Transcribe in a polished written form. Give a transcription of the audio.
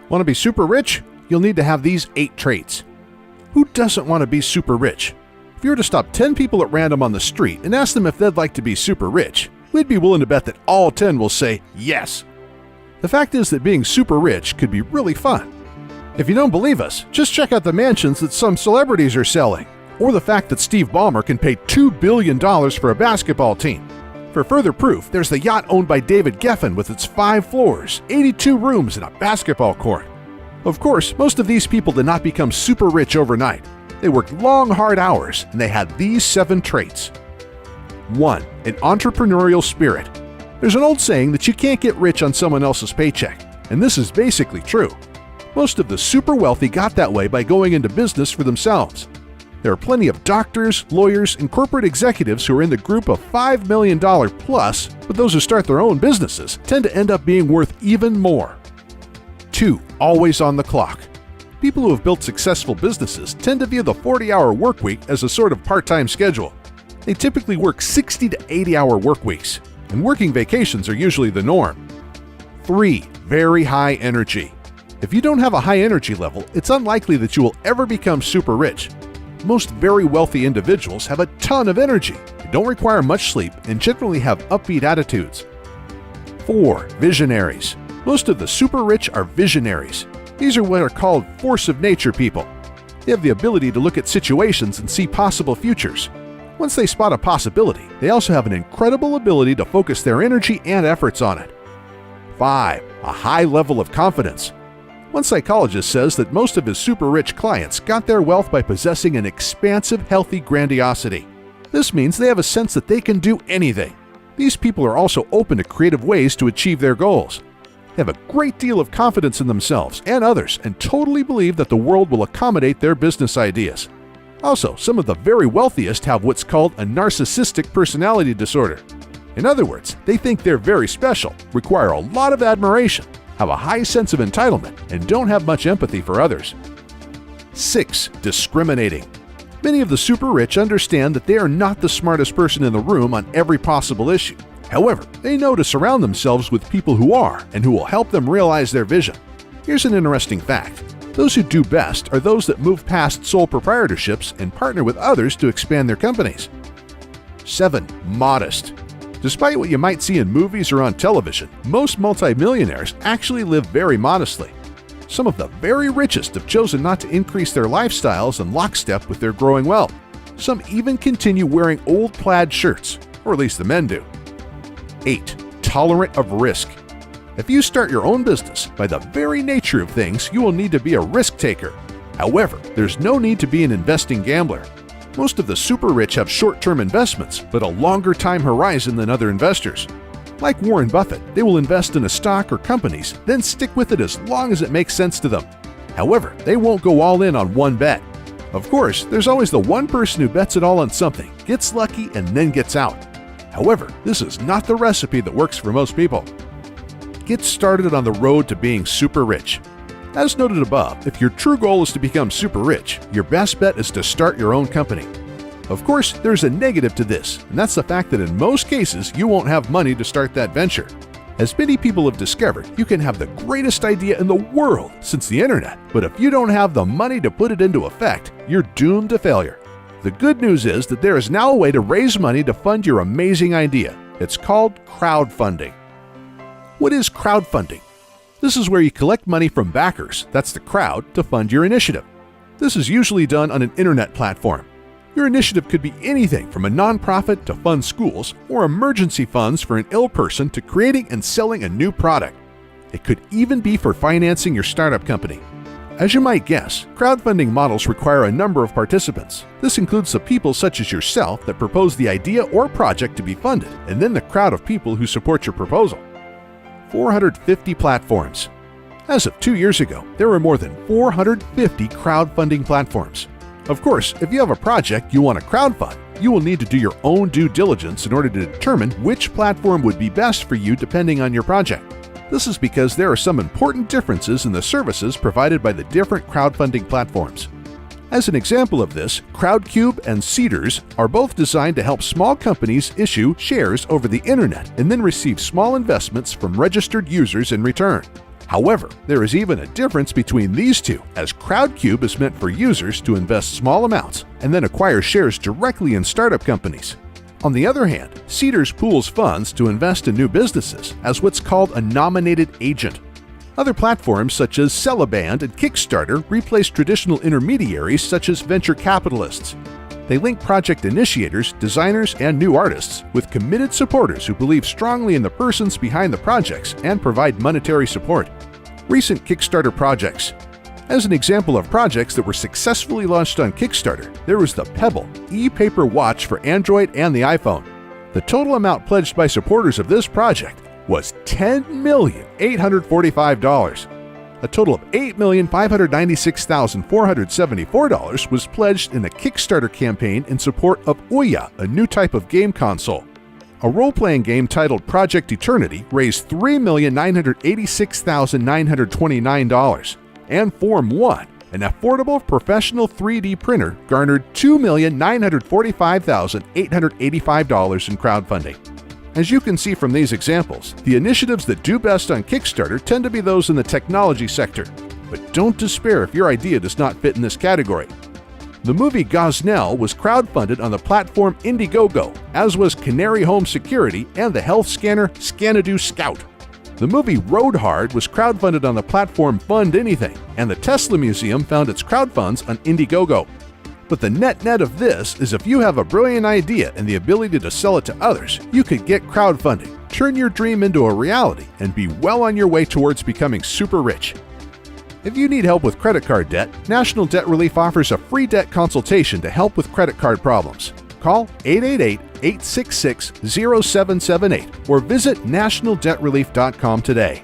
Want to be super rich? You'll need to have these 8 traits. Who doesn't want to be super rich? If you were to stop 10 people at random on the street and ask them if they'd like to be super rich, we'd be willing to bet that all 10 will say yes. The fact is that being super rich could be really fun. If you don't believe us, just check out the mansions that some celebrities are selling, or the fact that Steve Ballmer can pay $2 billion for a basketball team. For further proof, there's the yacht owned by David Geffen with its 5 floors, 82 rooms, and a basketball court. Of course, most of these people did not become super rich overnight. They worked long, hard hours, and they had these 7 traits. 1. An entrepreneurial spirit. There's an old saying that you can't get rich on someone else's paycheck, and this is basically true. Most of the super wealthy got that way by going into business for themselves. There are plenty of doctors, lawyers, and corporate executives who are in the group of $5 million plus, but those who start their own businesses tend to end up being worth even more. 2. Always on the clock. People who have built successful businesses tend to view the 40-hour work week as a sort of part-time schedule. They typically work 60 to 80-hour work weeks, and working vacations are usually the norm. 3. Very high energy. If you don't have a high energy level, it's unlikely that you will ever become super rich. Most very wealthy individuals have a ton of energy, they don't require much sleep, and generally have upbeat attitudes. 4. Visionaries. Most of the super rich are visionaries. These are what are called force of nature people. They have the ability to look at situations and see possible futures. Once they spot a possibility, they also have an incredible ability to focus their energy and efforts on it. 5. A high level of confidence. One psychologist says that most of his super rich clients got their wealth by possessing an expansive, healthy grandiosity. This means they have a sense that they can do anything. These people are also open to creative ways to achieve their goals. They have a great deal of confidence in themselves and others and totally believe that the world will accommodate their business ideas. Also, some of the very wealthiest have what's called a narcissistic personality disorder. In other words, they think they're very special, require a lot of admiration, have a high sense of entitlement, and don't have much empathy for others. 6. Discriminating. Many of the super rich understand that they are not the smartest person in the room on every possible issue. However, they know to surround themselves with people who are and who will help them realize their vision. Here's an interesting fact. Those who do best are those that move past sole proprietorships and partner with others to expand their companies. 7. Modest. Despite what you might see in movies or on television, most multimillionaires actually live very modestly. Some of the very richest have chosen not to increase their lifestyles in lockstep with their growing wealth. Some even continue wearing old plaid shirts, or at least the men do. 8. Tolerant of risk. If you start your own business, by the very nature of things, you will need to be a risk taker. However, there's no need to be an investing gambler. Most of the super rich have short-term investments, but a longer time horizon than other investors. Like Warren Buffett, they will invest in a stock or companies, then stick with it as long as it makes sense to them. However, they won't go all in on one bet. Of course, there's always the one person who bets it all on something, gets lucky, and then gets out. However, this is not the recipe that works for most people. Get started on the road to being super rich. As noted above, if your true goal is to become super rich, your best bet is to start your own company. Of course, there's a negative to this, and that's the fact that in most cases, you won't have money to start that venture. As many people have discovered, you can have the greatest idea in the world since the internet, but if you don't have the money to put it into effect, you're doomed to failure. The good news is that there is now a way to raise money to fund your amazing idea. It's called crowdfunding. What is crowdfunding? This is where you collect money from backers, that's the crowd, to fund your initiative. This is usually done on an internet platform. Your initiative could be anything from a nonprofit to fund schools or emergency funds for an ill person to creating and selling a new product. It could even be for financing your startup company. As you might guess, crowdfunding models require a number of participants. This includes the people such as yourself that propose the idea or project to be funded, and then the crowd of people who support your proposal. 450 platforms. As of 2 years ago, there were more than 450 crowdfunding platforms. Of course, if you have a project you want to crowdfund, you will need to do your own due diligence in order to determine which platform would be best for you depending on your project. This is because there are some important differences in the services provided by the different crowdfunding platforms. As an example of this, Crowdcube and Seedrs are both designed to help small companies issue shares over the internet and then receive small investments from registered users in return. However, there is even a difference between these two, as Crowdcube is meant for users to invest small amounts and then acquire shares directly in startup companies. On the other hand, Seedrs pools funds to invest in new businesses as what's called a nominated agent. Other platforms such as Cellaband and Kickstarter replace traditional intermediaries such as venture capitalists. They link project initiators, designers, and new artists with committed supporters who believe strongly in the persons behind the projects and provide monetary support. Recent Kickstarter projects. As an example of projects that were successfully launched on Kickstarter, there was the Pebble e-paper watch for Android and the iPhone. The total amount pledged by supporters of this project was $10,845,000. A total of $8,596,474 was pledged in a Kickstarter campaign in support of Ouya, a new type of game console. A role-playing game titled Project Eternity raised $3,986,929, and Form 1, an affordable professional 3D printer, garnered $2,945,885 in crowdfunding. As you can see from these examples, the initiatives that do best on Kickstarter tend to be those in the technology sector. But don't despair if your idea does not fit in this category. The movie Gosnell was crowdfunded on the platform Indiegogo, as was Canary Home Security and the health scanner Scanadu Scout. The movie Road Hard was crowdfunded on the platform Fund Anything, and the Tesla Museum found its crowdfunds on Indiegogo. But the net of this is if you have a brilliant idea and the ability to sell it to others, you could get crowdfunding, turn your dream into a reality, and be well on your way towards becoming super rich. If you need help with credit card debt, National Debt Relief offers a free debt consultation to help with credit card problems. Call 888-866-0778 or visit nationaldebtrelief.com today.